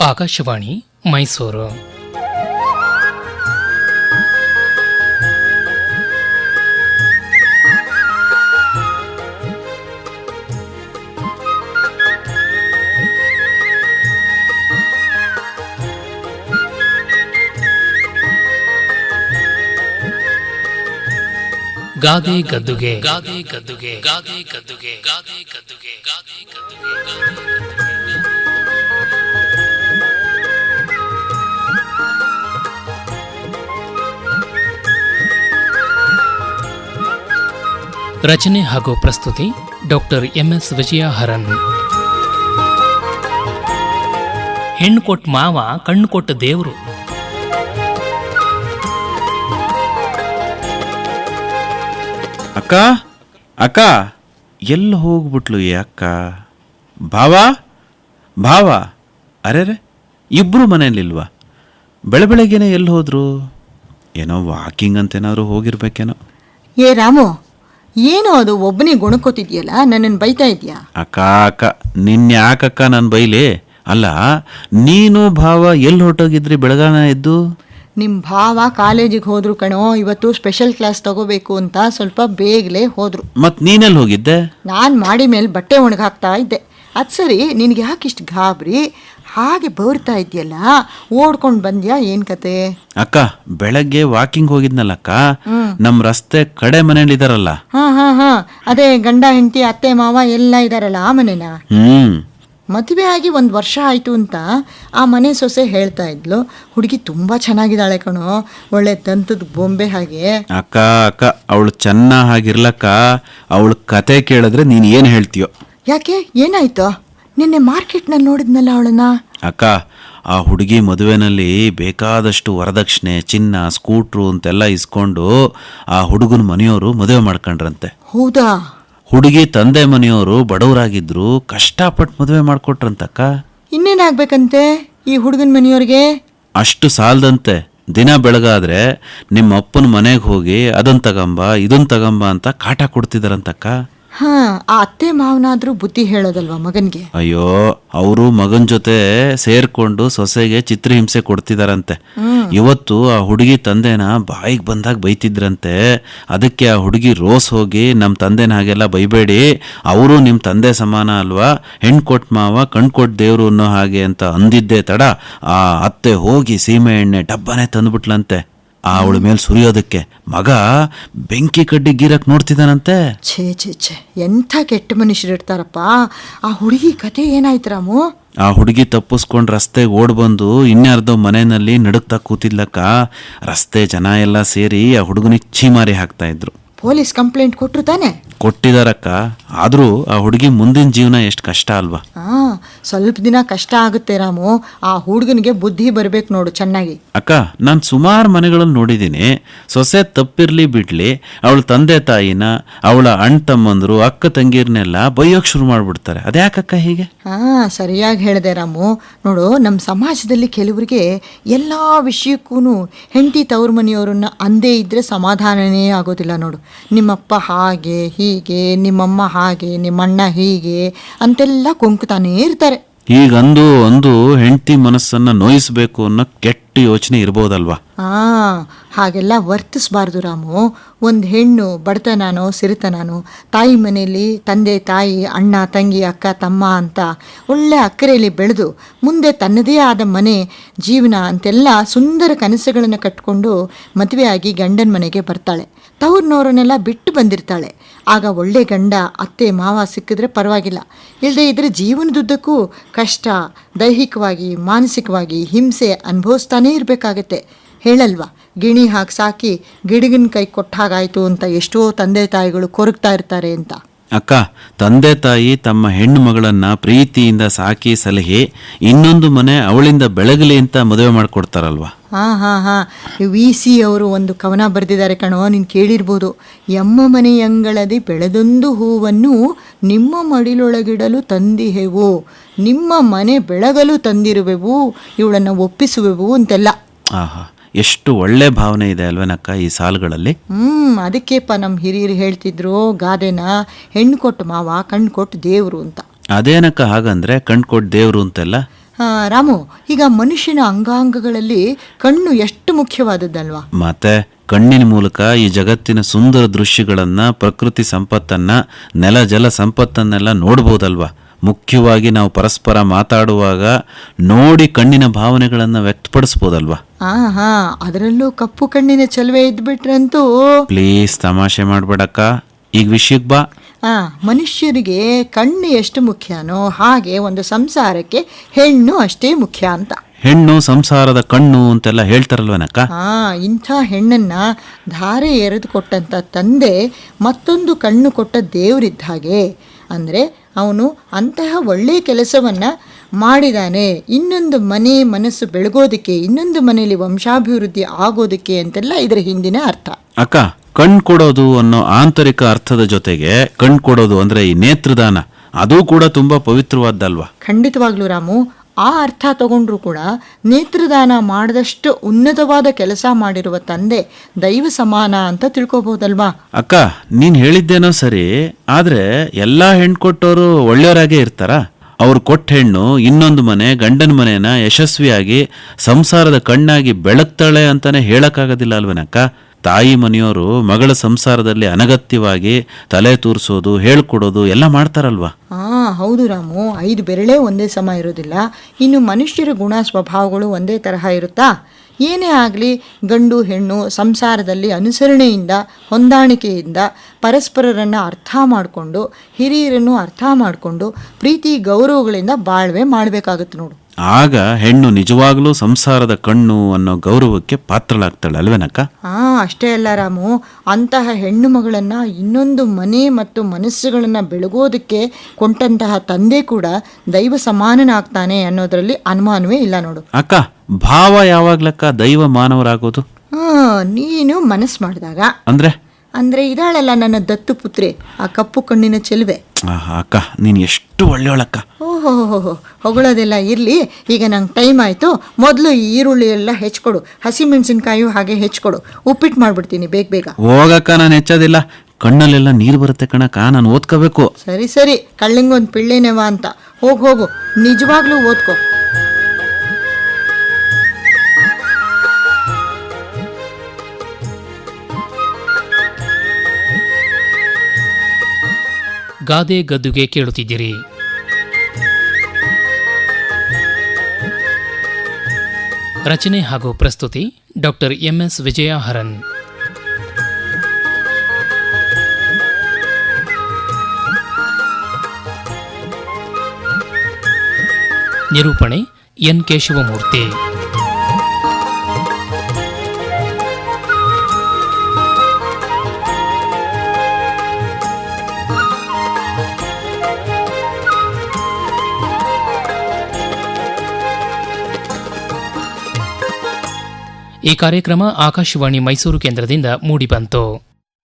ಆಕಾಶವಾಣಿ ಮೈಸೂರು. ಗಾದೆ ಗದ್ದುಗೆ ಗಾದೆ ಗದ್ದುಗೆ ಗಾದೆ ಗದ್ದುಗೆ ಗಾದೆ ಗದ್ದುಗೆ ಗಾದೆ ಗದ್ದುಗೆ. ರಚನೆ ಹಾಗೂ ಪ್ರಸ್ತುತಿ ಡಾಕ್ಟರ್ MS ವಿಜಯ ಹರನ್. ಹೆಣ್ಣು ಕೊಟ್ಟ ಮಾವ ಕಣ್ಣು ಕೊಟ್ಟ ದೇವರು. ಅಕ್ಕ ಅಕ್ಕ ಎಲ್ಲಿ ಹೋಗ್ಬಿಟ್ಲು ಈ ಅಕ್ಕ? ಭಾವ ಭಾವ, ಅರೆ ಇಬ್ಬರು ಮನೇಲಿಲ್ವಾ? ಬೆಳಗ್ಗೆನೆ ಎಲ್ಲಿ ಹೋದ್ರು? ಏನೋ ವಾಕಿಂಗ್ ಅಂತೇನಾದ್ರು ಹೋಗಿರ್ಬೇಕೇನೋ. ಏ ರಾಮು, ಏನೋ ಅದು ಒಬ್ಬನೇ ಗುಣಕೋತಿದ್ಯಲ್ಲ, ನನ್ನನ್ನು ಬೈತಾ ಇದೆಯಾ? ಅಕ್ಕ ಅಕ್ಕ ನಿನ್ನೆ ಯಾಕಕ್ಕ ನಾನು ಬೈಲಿ? ಅಲ್ಲ, ನೀನು ಭಾವ ಎಲ್ಲಿ ಹೊರಟೋಗಿದ್ರಿ ಬೆಳಗಾನ ಎದ್ದು? ನಿಮ್ಮ ಭಾವ ಕಾಲೇಜಿಗೆ ಹೋದ್ರು ಕಣೋ. ಇವತ್ತು ಸ್ಪೆಷಲ್ ಕ್ಲಾಸ್ ತಗೋಬೇಕು ಅಂತ ಸ್ವಲ್ಪ ಬೇಗಲೇ ಹೋದ್ರು. ಮತ್ ನೀನೆಲ್ಲಿ ಹೋಗಿದ್ದೆ? ನಾನು ಮಾಡಿ ಮೇಲೆ ಬಟ್ಟೆ ಒಣಗಾಕ್ತಾ ಇದ್ದೆ. ಅದು ಸರಿ, ನಿನಗೆ ಯಾಕೆ ಇಷ್ಟು ಗಾಬರಿ? ಹಾಗೆ ಬರ್ತಾ ಇದೆಯಲ್ಲ, ಓಡ್ಕೊಂಡು ಬಂದ್ಯಾ? ಏನು ಕತೆ? ಅಕ್ಕ ಬೆಳಗ್ಗೆ ವಾಕಿಂಗ್ ಹೋಗಿದ್ನಲ್ಲಕ್ಕ, ನಮ್ಮ ರಸ್ತೆ ಕಡೆ ಮನೇಲಿದಾರಲ್ಲ. ಹಾಂ, ಅದೇ ಗಂಡ ಹೆಂಡತಿ ಅತ್ತೆ ಮಾವ ಎಲ್ಲ ಇದಾರಲ್ಲ, ಆ ಮನೆನಾ? ಮದುವೆ ಆಗಿ 1 ವರ್ಷ ಆಯಿತು ಅಂತ ಆ ಮನೆ ಸೊಸೆ ಹೇಳ್ತಾ ಇದ್ಲು. ಹುಡುಗಿ ತುಂಬ ಚೆನ್ನಾಗಿದ್ದಾಳೆ ಕಣೋ, ಒಳ್ಳೆ ದಂತದ ಬೊಂಬೆ ಹಾಗೆ. ಅಕ್ಕ ಅಕ್ಕ ಅವಳು ಚೆನ್ನಾಗಿರ್ಲಕ್ಕ, ಅವಳು ಕತೆ ಕೇಳಿದ್ರೆ ನೀನು ಏನು ಹೇಳ್ತೀಯೋ? ಯಾಕೆ, ಏನಾಯ್ತು? ನಿನ್ನೆ ಮಾರ್ಕೆಟ್ನಲ್ಲಿ ನೋಡಿದ್ನಲ್ಲ ಅವಳನ್ನ. ಅಕ್ಕ, ಆ ಹುಡುಗಿ ಮದುವೆನಲ್ಲಿ ಬೇಕಾದಷ್ಟು ವರದಕ್ಷಿಣೆ, ಚಿನ್ನ, ಸ್ಕೂಟ್ರು ಅಂತೆಲ್ಲ ಇಸ್ಕೊಂಡು ಆ ಹುಡುಗನ ಮನೆಯವರು ಮದುವೆ ಮಾಡ್ಕೊಂಡ್ರಂತೆ. ಹೌದಾ? ಹುಡುಗಿ ತಂದೆ ಮನೆಯವರು ಬಡವರಾಗಿದ್ರು, ಕಷ್ಟಪಟ್ಟು ಮದುವೆ ಮಾಡ್ಕೊಟ್ರಂತಕ್ಕ. ಇನ್ನೇನಾಗ್ಬೇಕಂತೆ ಈ ಹುಡುಗನ ಮನೆಯವ್ರಿಗೆ? ಅಷ್ಟು ಸಾಲದಂತೆ ದಿನ ಬೆಳಗಾದ್ರೆ ನಿಮ್ಮ ಅಪ್ಪನ ಮನೆಗೆ ಹೋಗಿ ಅದನ್ನ ತಗಂಬ ಇದನ್ನ ತಗಂಬ ಅಂತ ಕಾಟ ಕೊಡ್ತಿದಾರಂತಕ್ಕ. ಆ ಅತ್ತೆ ಮಾವನಾದ್ರೂ ಬುದ್ಧಿ ಹೇಳೋದಲ್ವಾ ಮಗನ್ಗೆ? ಅಯ್ಯೋ, ಅವರು ಮಗನ ಜೊತೆ ಸೇರ್ಕೊಂಡು ಸೊಸೆಗೆ ಚಿತ್ರಹಿಂಸೆ ಕೊಡ್ತಿದಾರಂತೆ. ಇವತ್ತು ಆ ಹುಡುಗಿ ತಂದೆನ ಬಾಯಿಗೆ ಬಂದಾಗ ಬೈತಿದ್ರಂತೆ. ಅದಕ್ಕೆ ಆ ಹುಡುಗಿ ರೋಸ್ ಹೋಗಿ ನಮ್ಮ ತಂದೆನ ಹಾಗೆಲ್ಲ ಬೈಬೇಡಿ, ಅವರು ನಿಮ್ಮ ತಂದೆ ಸಮಾನ ಅಲ್ವಾ, ಹೆಣ್ಣು ಕೊಟ್ಟ ಮಾವ ಕಣ್ ಕೊಟ್ಟ ದೇವ್ರು ಅನ್ನೋ ಹಾಗೆ ಅಂತ ಅಂದಿದ್ದೆ ತಡ ಆ ಅತ್ತೆ ಹೋಗಿ ಸೀಮೆ ಎಣ್ಣೆ ಡಬ್ಬನೇ ತಂದ್ಬಿಟ್ಲಂತೆ ಅವಳ ಮೇಲೆ ಸುರಿಯೋದಕ್ಕೆ. ಮಗ ಬೆಂಕಿ ಕಡ್ಡಿ ಗೀರಕ್ ನೋಡ್ತಿದ್ದಾನಂತೆ. ಛೇ, ಎಂಥ ಕೆಟ್ಟ ಮನುಷ್ಯರು ಇರ್ತಾರಪ್ಪ. ಆ ಹುಡುಗಿ ಕತೆ ಏನಾಯ್ತು ರಾಮು? ಆ ಹುಡುಗಿ ತಪ್ಪಿಸ್ಕೊಂಡು ರಸ್ತೆಗೆ ಓಡ್ ಬಂದು ಇನ್ಯಾರ್ದೋ ಮನೆಯಲ್ಲಿ ನಡುಕ್ತಾ ಕೂತಿದ್ಲಕ್ಕ. ರಸ್ತೆ ಜನ ಎಲ್ಲ ಸೇರಿ ಆ ಹುಡುಗನಿಗೆ ಚೀಮಾರಿ ಹಾಕ್ತಾ ಇದ್ರು. ಪೊಲೀಸ್ ಕಂಪ್ಲೇಂಟ್ ಕೊಟ್ರು ತಾನೆ? ಕೊಟ್ಟಿದಾರಕ್ಕ. ಆದ್ರೂ ಆ ಹುಡುಗಿ ಮುಂದಿನ ಜೀವನ ಎಷ್ಟು ಕಷ್ಟ ಅಲ್ವಾ? ಸ್ವಲ್ಪ ದಿನ ಕಷ್ಟ ಆಗುತ್ತೆ ರಾಮು. ಆ ಹುಡುಗನಿಗೆ ಬುದ್ಧಿ ಬರ್ಬೇಕು ನೋಡು ಚೆನ್ನಾಗಿ. ಅಕ್ಕ, ನಾನು ಸುಮಾರು ಮನೆಗಳಲ್ಲಿ ನೋಡಿದ್ದೀನಿ, ಸೊಸೆ ತಪ್ಪಿರ್ಲಿ ಬಿಡ್ಲಿ ಅವಳ ತಂದೆ ತಾಯಿನ, ಅವಳ ಅಣ್ಣ ತಮ್ಮಂದ್ರು, ಅಕ್ಕ ತಂಗಿರ್ನೆಲ್ಲ ಬೈಯೋಕ್ ಶುರು ಮಾಡ್ಬಿಡ್ತಾರೆ. ಅದ್ಯಾಕಕ್ಕ ಹೀಗೆ? ಸರಿಯಾಗಿ ಹೇಳಿದೆ ರಾಮು. ನೋಡು, ನಮ್ಮ ಸಮಾಜದಲ್ಲಿ ಕೆಲವರಿಗೆ ಎಲ್ಲ ವಿಷಯಕ್ಕೂ ಹೆಂಡತಿ ತವ್ರ ಮನೆಯವರನ್ನ ಅಂದೇ ಇದ್ರೆ ಸಮಾಧಾನನೇ ಆಗೋದಿಲ್ಲ ನೋಡು. ನಿಮ್ಮಪ್ಪ ಹಾಗೆ ಹೀಗೆ, ನಿಮ್ಮಮ್ಮ ಹಾಗೆ, ನಿಮ್ಮಣ್ಣ ಹೀಗೆ ಅಂತೆಲ್ಲ ಕೊಂಕ್ತಾನೇ ಇರ್ತಾರೆ. ಹೀಗಂದು ಒಂದು ಹೆಂಡತಿ ಮನಸ್ಸನ್ನ ನೋಯಿಸ್ಬೇಕು ಅನ್ನೋ ಕೆಟ್ಟ ಯೋಚನೆ ಇರ್ಬೋದಲ್ವಾ? ಹಾಗೆಲ್ಲ ವರ್ತಿಸ್ಬಾರ್ದು ರಾಮು. ಒಂದು ಹೆಣ್ಣು ಬಡತನಾನೋ ಸಿರಿತನಾನೋ ತಾಯಿ ಮನೆಯಲ್ಲಿ ತಂದೆ ತಾಯಿ ಅಣ್ಣ ತಂಗಿ ಅಕ್ಕ ತಮ್ಮ ಅಂತ ಒಳ್ಳೆ ಅಕ್ಕರೆಯಲ್ಲಿ ಬೆಳೆದು ಮುಂದೆ ತನ್ನದೇ ಆದ ಮನೆ ಜೀವನ ಅಂತೆಲ್ಲ ಸುಂದರ ಕನಸುಗಳನ್ನು ಕಟ್ಕೊಂಡು ಮದುವೆಯಾಗಿ ಗಂಡನ ಮನೆಗೆ ಬರ್ತಾಳೆ. ತವ್ರನ್ನವ್ರನ್ನೆಲ್ಲ ಬಿಟ್ಟು ಬಂದಿರ್ತಾಳೆ. ಆಗ ಒಳ್ಳೆ ಗಂಡ ಅತ್ತೆ ಮಾವ ಸಿಕ್ಕಿದ್ರೆ ಪರವಾಗಿಲ್ಲ, ಇಲ್ಲದೆ ಇದ್ರೆ ಜೀವನದುದ್ದಕ್ಕೂ ಕಷ್ಟ, ದೈಹಿಕವಾಗಿ ಮಾನಸಿಕವಾಗಿ ಹಿಂಸೆ ಅನುಭವಿಸ್ತಾನೇ ಇರಬೇಕಾಗತ್ತೆ. ಹೇಳಲ್ವಾ, ಗಿಣಿ ಹಾಕಿ ಸಾಕಿ ಗಿಡಗನ ಕೈ ಕೊಟ್ಟ ಹಾಗಾಯ್ತು ಅಂತ ಎಷ್ಟೋ ತಂದೆ ತಾಯಿಗಳು ಕೊರಗ್ತಾ ಇರ್ತಾರೆ ಅಂತ. ಅಕ್ಕ, ತಂದೆ ತಾಯಿ ತಮ್ಮ ಹೆಣ್ಣು ಮಗಳನ್ನ ಪ್ರೀತಿಯಿಂದ ಸಾಕಿ ಸಲಹೆ ಇನ್ನೊಂದು ಮನೆ ಅವಳಿಂದ ಬೆಳಗಲಿ ಅಂತ ಮದುವೆ ಮಾಡ್ಕೊಡ್ತಾರಲ್ವಾ? VC ಅವರು ಒಂದು ಕವನ ಬರೆದಿದ್ದಾರೆ ಕಣೋ, ನೀನು ಕೇಳಿರ್ಬೋದು. ಎಮ್ಮ ಮನೆಯಂಗಳದಿ ಬೆಳೆದೊಂದು ಹೂವನ್ನು ನಿಮ್ಮ ಮಡಿಲೊಳಗಿಡಲು ತಂದಿಹೆವು, ನಿಮ್ಮ ಮನೆ ಬೆಳಗಲು ತಂದಿರುವೆವು, ಇವಳನ್ನು ಒಪ್ಪಿಸುವೆವು ಅಂತೆಲ್ಲ. ಎಷ್ಟು ಒಳ್ಳೆ ಭಾವನೆ ಇದೆ ಅಲ್ವೇನಕ್ಕ ಈ ಸಾಲುಗಳಲ್ಲಿ. ಅದಕ್ಕೆಪ್ಪ ನಮ್ಮ ಹಿರಿಯರು ಹೇಳ್ತಿದ್ರು ಗಾದೆನ, ಹೆಣ್ಣು ಕೊಟ್ಟು ಮಾವ ಕಣ್ಣು ಕೊಟ್ಟು ದೇವ್ರು ಅಂತ. ಅದೇನಕ್ಕ ಹಾಗಂದ್ರೆ ಕಣ್ ಕೊಟ್ಟು ದೇವ್ರು ಅಂತೆಲ್ಲ? ರಾಮು, ಈಗ ಮನುಷ್ಯನ ಅಂಗಾಂಗಗಳಲ್ಲಿ ಕಣ್ಣು ಎಷ್ಟು ಮುಖ್ಯವಾದದ್ದಲ್ವಾ? ಮತ್ತೆ ಕಣ್ಣಿನ ಮೂಲಕ ಈ ಜಗತ್ತಿನ ಸುಂದರ ದೃಶ್ಯಗಳನ್ನ, ಪ್ರಕೃತಿ ಸಂಪತ್ತನ್ನ, ನೆಲ ಜಲ ಸಂಪತ್ತನ್ನೆಲ್ಲ ನೋಡ್ಬೋದಲ್ವಾ? ಮುಖ್ಯವಾಗಿ ನಾವು ಪರಸ್ಪರ ಮಾತಾಡುವಾಗ ನೋಡಿ ಕಣ್ಣಿನ ಭಾವನೆಗಳನ್ನ ವ್ಯಕ್ತಪಡಿಸ್ಬೋದಲ್ವಾ? ಹಾ, ಅದರಲ್ಲೂ ಕಪ್ಪು ಕಣ್ಣಿನ ಚೆಲುವೆ ಇದ್ಬಿಟ್ರಂತೂ. ಪ್ಲೀಸ್ ತಮಾಷೆ ಮಾಡ್ಬೇಡಕ್ಕ, ಈಗ ವಿಷಯಕ್ಕೆ ಬಾ. ಮನುಷ್ಯರಿಗೆ ಕಣ್ಣು ಎಷ್ಟು ಮುಖ್ಯನೋ ಹಾಗೆ ಒಂದು ಸಂಸಾರಕ್ಕೆ ಹೆಣ್ಣು ಅಷ್ಟೇ ಮುಖ್ಯ ಅಂತ. ಹೆಣ್ಣು ಸಂಸಾರದ ಕಣ್ಣು ಅಂತೆಲ್ಲ ಹೇಳ್ತಾರಲ್ವನಕ್ಕ? ಇಂಥ ಹೆಣ್ಣನ್ನ ಧಾರೆ ಎರೆದು ಕೊಟ್ಟಂತ ತಂದೆ ಮತ್ತೊಂದು ಕಣ್ಣು ಕೊಟ್ಟ ದೇವರಿದ್ದ ಹಾಗೆ. ಅಂದರೆ ಅವನು ಅಂತಹ ಒಳ್ಳೆಯ ಕೆಲಸವನ್ನ ಮಾಡಿದಾನೆ, ಇನ್ನೊಂದು ಮನೆ ಮನಸ್ಸು ಬೆಳಗೋದಕ್ಕೆ, ಇನ್ನೊಂದು ಮನೆಯಲ್ಲಿ ವಂಶಾಭಿವೃದ್ಧಿ ಆಗೋದಕ್ಕೆ ಅಂತೆಲ್ಲ ಇದರ ಹಿಂದಿನ ಅರ್ಥ. ಅಕ್ಕ, ಕಣ್ ಕೊಡೋದು ಅನ್ನೋ ಆಂತರಿಕ ಅರ್ಥದ ಜೊತೆಗೆ ಕಣ್ ಕೊಡೋದು ಅಂದ್ರೆ ಈ ನೇತ್ರದಾನ, ಅದು ಕೂಡ ತುಂಬಾ ಪವಿತ್ರವಾದ್ದಲ್ವಾ? ಖಂಡಿತವಾಗ್ಲೂ ರಾಮು, ಆ ಅರ್ಥ ತಗೊಂಡ್ರು ಕೂಡ ನೇತ್ರದಾನ ಮಾಡಿದಷ್ಟು ಉನ್ನತವಾದ ಕೆಲಸ ಮಾಡಿರುವ ತಂದೆ ದೈವ ಸಮಾನ ಅಂತ ತಿಳ್ಕೊಬಹುದಲ್ವಾ? ಅಕ್ಕ, ನೀನ್ ಹೇಳಿದ್ದೇನೋ ಸರಿ, ಆದ್ರೆ ಎಲ್ಲಾ ಹೆಣ್ಣು ಕೊಟ್ಟವರು ಒಳ್ಳೆಯವರಾಗೇ ಇರ್ತಾರ? ಅವ್ರು ಕೊಟ್ಟ ಹೆಣ್ಣು ಇನ್ನೊಂದು ಮನೆ, ಗಂಡನ ಮನೆನ ಯಶಸ್ವಿಯಾಗಿ ಸಂಸಾರದ ಕಣ್ಣಾಗಿ ಬೆಳಗ್ತಾಳೆ ಅಂತಾನೆ ಹೇಳಕ್ಕಾಗೋದಿಲ್ಲ ಅಲ್ವೇನಕ್ಕ? ತಾಯಿ ಮನೆಯವರು ಮಗಳ ಸಂಸಾರದಲ್ಲಿ ಅನಗತ್ಯವಾಗಿ ತಲೆ ತೂರಿಸೋದು, ಹೇಳ್ಕೊಡೋದು ಎಲ್ಲ ಮಾಡ್ತಾರಲ್ವಾ? ಹೌದು ರಾಮು, 5 ಬೆರಳೇ ಒಂದೇ ಸಮ ಇರೋದಿಲ್ಲ. ಇನ್ನು ಮನುಷ್ಯರ ಗುಣ ಸ್ವಭಾವಗಳು ಒಂದೇ ತರಹ ಇರುತ್ತಾ? ಏನೇ ಆಗಲಿ, ಗಂಡು ಹೆಣ್ಣು ಸಂಸಾರದಲ್ಲಿ ಅನುಸರಣೆಯಿಂದ, ಹೊಂದಾಣಿಕೆಯಿಂದ, ಪರಸ್ಪರರನ್ನು ಅರ್ಥ ಮಾಡಿಕೊಂಡು, ಹಿರಿಯರನ್ನು ಅರ್ಥ ಮಾಡಿಕೊಂಡು, ಪ್ರೀತಿ ಗೌರವಗಳಿಂದ ಬಾಳ್ವೆ ಮಾಡಬೇಕಾಗುತ್ತೆ ನೋಡು. ಆಗ ಹೆಣ್ಣು ನಿಜವಾಗ್ಲೂ ಸಂಸಾರದ ಕಣ್ಣು ಅನ್ನೋ ಗೌರವಕ್ಕೆ ಪಾತ್ರಳಾಗ್ತಾಳೆ ಅಲ್ವೇನಕ್ಕ? ಅಷ್ಟೇ ಅಲ್ಲ ರಾಮು, ಅಂತಹ ಹೆಣ್ಣು ಮಗಳನ್ನ ಇನ್ನೊಂದು ಮನೆ ಮತ್ತು ಮನಸ್ಸುಗಳನ್ನ ಬೆಳಗೋದಕ್ಕೆ ಕೊಂಟಂತಹ ತಂದೆ ಕೂಡ ದೈವ ಸಮಾನನಾಗ್ತಾನೆ ಅನ್ನೋದ್ರಲ್ಲಿ ಅನುಮಾನವೇ ಇಲ್ಲ ನೋಡು. ಅಕ್ಕ, ಭಾವ ಯಾವಾಗ್ಲಕ್ಕ ದೈವ ಮಾನವರಾಗೋದು? ನೀನು ಮನಸ್ಸು ಮಾಡಿದಾಗ. ಅಂದ್ರೆ ಇದಾಳಲ್ಲ ನನ್ನ ದತ್ತು ಪುತ್ರಿ, ಆ ಕಪ್ಪು ಕಣ್ಣಿನ ಚೆಲುವೆ. ಅಕ್ಕ, ನೀನ್ ಎಷ್ಟು ಒಳ್ಳೆಯವಳಕ್ಕ. ಓಹೋ, ಹೊಗಳೋದೆಲ್ಲ ಇರ್ಲಿ, ಈಗ ನಂಗೆ ಟೈಮ್ ಆಯ್ತು. ಮೊದಲು ಈರುಳ್ಳಿ ಎಲ್ಲ ಹೆಚ್ಚಿಕೊಡು, ಹಸಿಮೆಣಸಿನ್ಕಾಯಿ ಹಾಗೆ ಹೆಚ್ಚಿಕೊಡು, ಉಪ್ಪಿಟ್ಟು ಮಾಡ್ಬಿಡ್ತೀನಿ ಬೇಗ. ಹೋಗಕ್ಕ, ನಾನು ಹೆಚ್ಚೋದಿಲ್ಲ, ಕಣ್ಣಲ್ಲೆಲ್ಲ ನೀರು ಬರುತ್ತೆ ಕಣಕ್ಕ, ನಾನು ಓದ್ಕೋಬೇಕು. ಸರಿ, ಕಳ್ಳಿಂಗೊಂದು ಪಿಳ್ಳೆನೆವ ಅಂತ. ಹೋಗು, ನಿಜವಾಗ್ಲೂ ಓದ್ಕೋ. ಗಾದೆ ಗದ್ದುಗೆ ಕೇಳುತ್ತಿದ್ದೀರಿ. ರಚನೆ ಹಾಗೂ ಪ್ರಸ್ತುತಿ ಡಾಕ್ಟರ್ MS ವಿಜಯ ಹರನ್. ನಿರೂಪಣೆ N ಕೇಶವಮೂರ್ತಿ. ಈ ಕಾರ್ಯಕ್ರಮ ಆಕಾಶವಾಣಿ ಮೈಸೂರು ಕೇಂದ್ರದಿಂದ ಮೂಡಿಬಂತು.